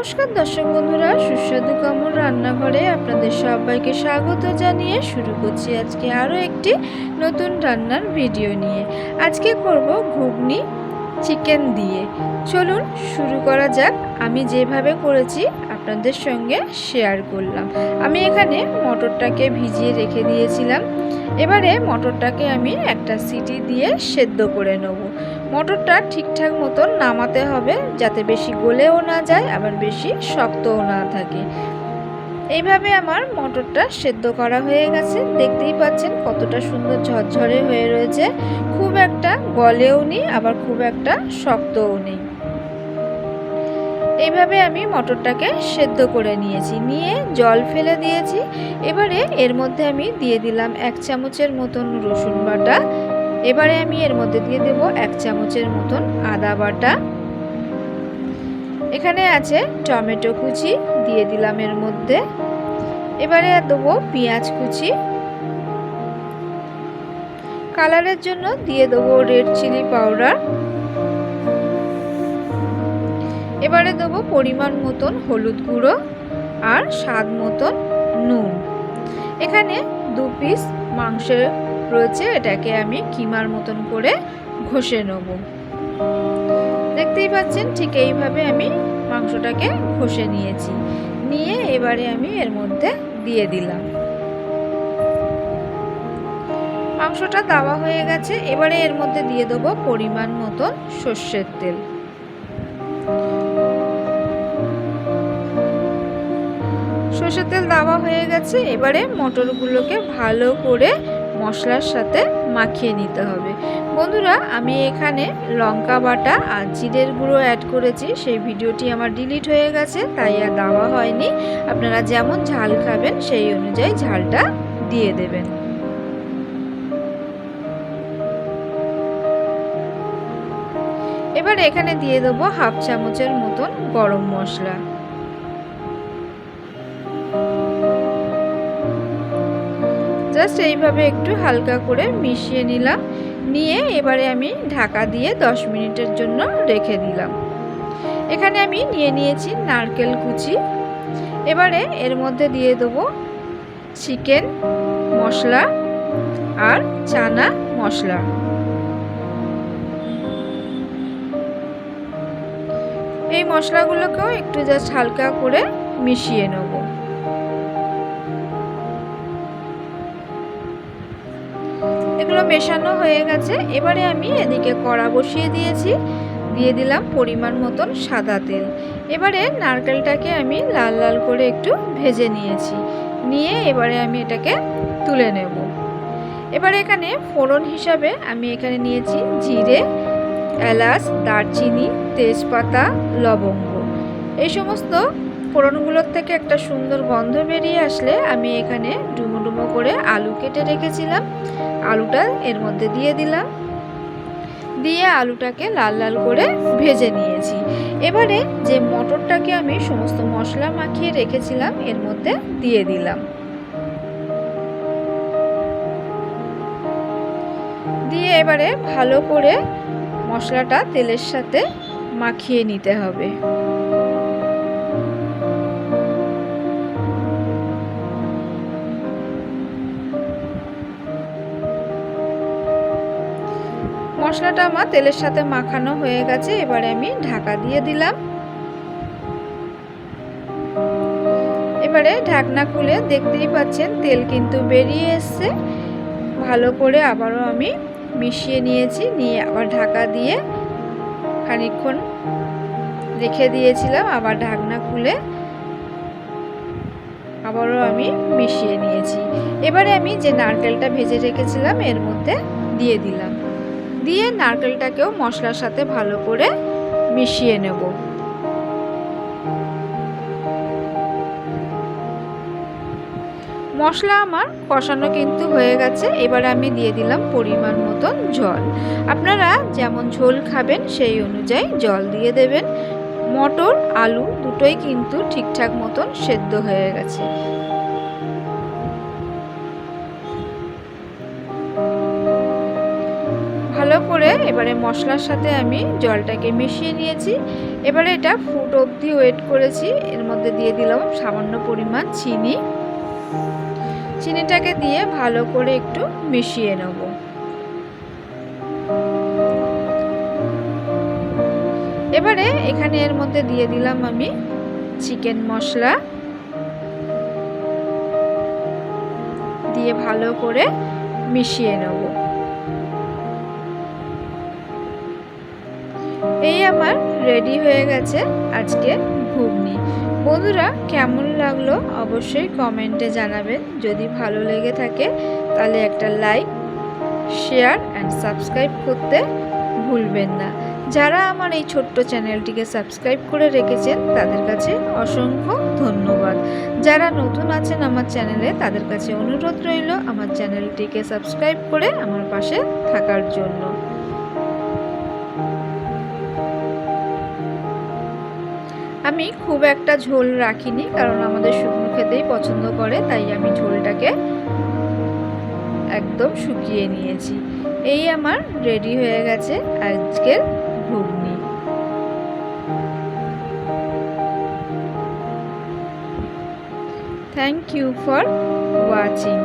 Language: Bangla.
নমস্কার দর্শক বন্ধুরা, সুস্বাদু কমল রান্নাঘরে আপনাদের সবাইকে স্বাগত জানিয়ে শুরু করছি আজকে আরও একটি নতুন রান্নার ভিডিও নিয়ে। আজকে করব ঘুগনি চিকেন দিয়ে। চলুন শুরু করা যাক। আমি যেভাবে করেছি আপনাদের সঙ্গে শেয়ার করলাম। আমি এখানে মটরটাকে ভিজিয়ে রেখে দিয়েছিলাম। এবারে মটরটাকে আমি একটা সিটি দিয়ে সেদ্ধ করে নেব। মটরটা ঠিকঠাক মতন নামাতে হবে, যাতে বেশি গলেও না যায় আবার বেশি শক্তও না থাকে। এইভাবে আমার মটরটা সেদ্ধ করা হয়ে গেছে। দেখতেই পাচ্ছেন কতটা সুন্দর ঝরঝরে হয়ে রয়েছে। খুব একটা গলেও নেই আবার খুব একটা শক্তও নেই। এইভাবে আমি মটরটাকে সেদ্ধ করে নিয়ে জল ফেলে দিয়েছি। এবারে এর মধ্যে আমি দিয়ে দিলাম 1 চামচের মতন রসুন বাটা। এবারে আমি এর মধ্যে দিয়ে দেব 1 চামচের মতন আদা বাটা। এখানে আছে টমেটো কুচি, দিয়ে দিলাম এর মধ্যে। এবারে দেবো পেঁয়াজ কুচি। কালারের জন্য দিয়ে দেবো রেড চিলি পাউডার। এবারে দেবো পরিমাণ মতন হলুদ গুঁড়ো আর স্বাদ মতন নুন। এখানে 2 পিস মাংস রয়েছে, এটাকে আমি কিমার মতন করে ঘষে নেব। দেখতেই পাচ্ছেন ঠিক এইভাবে আমি মাংসটাকে ঘষে নিয়েছি। এবারে আমি এর মধ্যে দিয়ে দিলাম। মাংসটা দেওয়া হয়ে গেছে। এবারে এর মধ্যে দিয়ে দেবো পরিমাণ মতন সর্ষের তেল। সর্ষের তেল দেওয়া হয়ে গেছে। এবারে মটরগুলোকে ভালো করে মশলার সাথে মাখিয়ে নিতে হবে। বন্ধুরা, আমি এখানে লঙ্কা বাটা আর জিরের গুঁড়ো অ্যাড করেছি, সেই ভিডিওটি আমার ডিলিট হয়ে গেছে, তাই আর দেওয়া হয়নি। আপনারা যেমন ঝাল খাবেন সেই অনুযায়ী ঝালটা দিয়ে দেবেন। এবার এখানে দিয়ে দেবো 1/2 চামচের মতন গরম মশলা। জাস্ট এইভাবে একটু হালকা করে মিশিয়ে নিলাম। এবারে আমি ঢাকা দিয়ে 10 মিনিটের জন্য রেখে দিলাম। এখানে আমি নিয়েছি নারকেল কুচি। এবারে এর মধ্যে দিয়ে দেবো চিকেন মশলা আর চানা মশলা। এই মশলাগুলোকেও একটু জাস্ট হালকা করে মিশিয়ে নেব। এগুলো মেশানো হয়ে গেছে। এবারে আমি এদিকে কড়া বসিয়ে দিয়েছি, দিয়ে দিলাম পরিমাণ মতন সাদা তেল। এবারে নারকেলটাকে আমি লাল লাল করে একটু ভেজে নিয়েছি। এবারে আমি এটাকে তুলে নেব। এবারে এখানে ফোড়ন হিসাবে আমি এখানে নিয়েছি জিরে, এলাচ, দারচিনি, তেজপাতা, লবঙ্গ। এই সমস্ত ফোড়নগুলোর থেকে একটা সুন্দর গন্ধ বেরিয়ে আসলে আমি এখানে ডুমো ডুমো করে আলু কেটে রেখেছিলাম, আলুটা এর মধ্যে দিয়ে দিলাম। আলুটাকে লাল লাল করে ভেজে নিয়েছি। এবারে যে মটরটাকে আমি সমস্ত মশলা মাখিয়ে রেখেছিলাম এর মধ্যে দিয়ে দিলাম। এবারে ভালো করে মশলাটা তেলের সাথে মাখিয়ে নিতে হবে। মশলাটা আমার তেলের সাথে মাখানো হয়ে গেছে। এবারে আমি ঢাকা দিয়ে দিলাম। এবারে ঢাকনা খুলে দেখতেই পাচ্ছেন তেল কিন্তু বেরিয়ে এসছে। ভালো করে আবারও আমি মিশিয়ে নিয়েছি। আবার ঢাকা দিয়ে খানিকক্ষণ রেখে দিয়েছিলাম। আবার ঢাকনা খুলে আবারও আমি মিশিয়ে নিয়েছি। এবারে আমি যে নারকেলটা ভেজে রেখেছিলাম এর মধ্যে দিয়ে দিলাম। নারকেলটাকেও মশলার সাথে ভালো করে মিশিয়ে নেব। মশলা আমার কষানো কিন্তু হয়ে গেছে। এবারে আমি দিয়ে দিলাম পরিমাণ মতন জল। আপনারা যেমন ঝোল খাবেন সেই অনুযায়ী জল দিয়ে দেবেন। মটর আলু দুটোই কিন্তু ঠিকঠাক মতন সেদ্ধ হয়ে গেছে। ভালো করে এবারে মশলার সাথে আমি জলটাকে মিশিয়ে নিয়েছি। এবারে এটা ফুট অবধি ওয়েট করেছি। এর মধ্যে দিয়ে দিলাম সামান্য পরিমাণ চিনি। চিনিটাকে দিয়ে ভালো করে একটু মিশিয়ে নেব। এবারে এখানে এর মধ্যে দিয়ে দিলাম আমি চিকেন মশলা, দিয়ে ভালো করে মিশিয়ে নেব। এই আমার রেডি হয়ে গেছে আজকে ঘুগনি। বন্ধুরা, কেমন লাগলো অবশ্যই কমেন্টে জানাবেন। যদি ভালো লেগে থাকে তাহলে একটা লাইক, শেয়ার অ্যান্ড সাবস্ক্রাইব করতে ভুলবেন না। যারা আমার এই ছোট্ট চ্যানেলটিকে সাবস্ক্রাইব করে রেখেছেন তাদের কাছে অসংখ্য ধন্যবাদ। যারা নতুন আছেন আমার চ্যানেলে তাদের কাছে অনুরোধ রইল আমার চ্যানেলটিকে সাবস্ক্রাইব করে আমার পাশে থাকার জন্য। আমি খুব একটা ঝোল রাখিনি, কারণ আমাদের শুকনো খেতেই পছন্দ করে, তাই আমি ঝোলটাকে একদম শুকিয়ে নিয়েছি। এই আমার রেডি হয়ে গেছে আজকের ghugni. Thank you for watching.